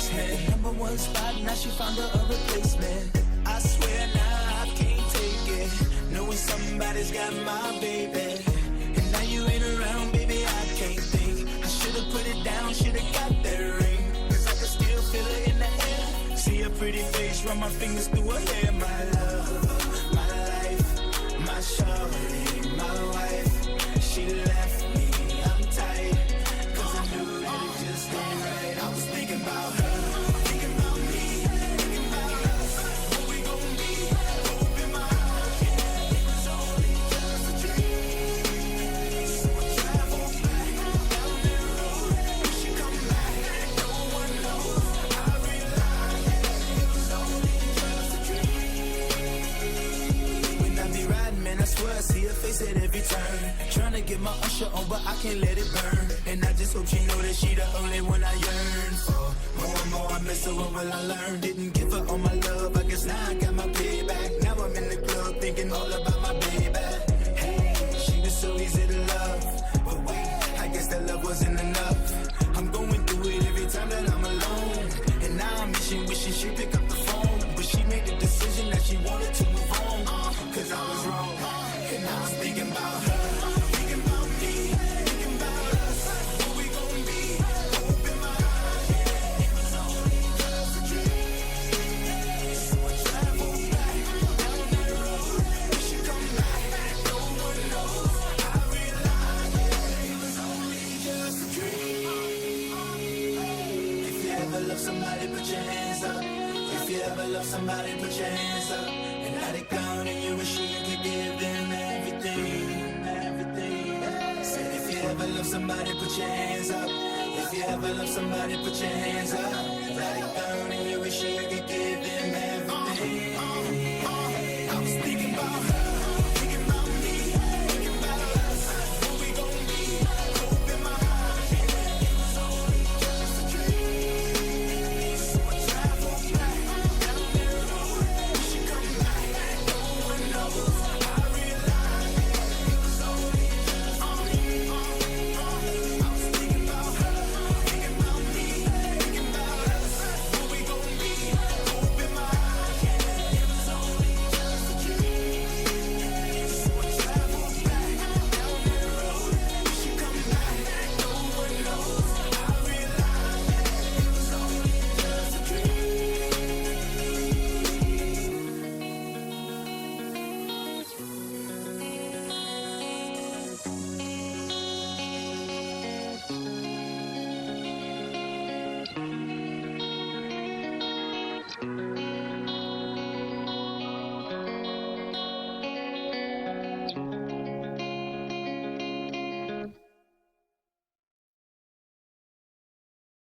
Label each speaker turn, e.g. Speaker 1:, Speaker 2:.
Speaker 1: basement. Number one spot, now she found her a replacement. I swear now I can't take it, knowing somebody's got my baby. And now you ain't around, baby, I can't think. I should've put it down, should've got that ring, cause I can still feel it in the air. See her pretty face, run my fingers through her hair. My love, my life, my shawty, my wife. She left me, I'm tight, cause I knew that it just ain't right. I was thinking about her, thinking about me, thinking about us, what we gon' be, hope in my heart. Yeah, it was only just a dream. So I travel back down that road, wish she come back, no one knows. I realized it was only just a dream. When I be riding, man, I swear I see her face at every turn. Tryna get my usher on, but I can't let it burn. And I just hope she know that she the only one I yearn for. More and more I miss her, what will I learn? Didn't give her all my love, I guess now I got my payback. Now I'm in the club thinking all about my baby. Hey, she was so easy to love, but wait, I guess that love wasn't enough. I'm going through it every time that I'm alone, and now I'm wishing she pick up the phone. But she made the decision that she wanted to move on, cause I was wrong. And I was thinking about her, thinking about me, thinking about us, what we gon' be, hope in my heart. Yeah, it was only just a dream. So I travel back down that road, wish you come back, no one knows. I realized, yeah, it was only just a dream. If you ever love somebody, put your hands up. If you ever love somebody, put your hands up. And let it go, and you wish you could give them everything, everything. Said if you ever love somebody, put your hands up. If you ever love somebody, put your hands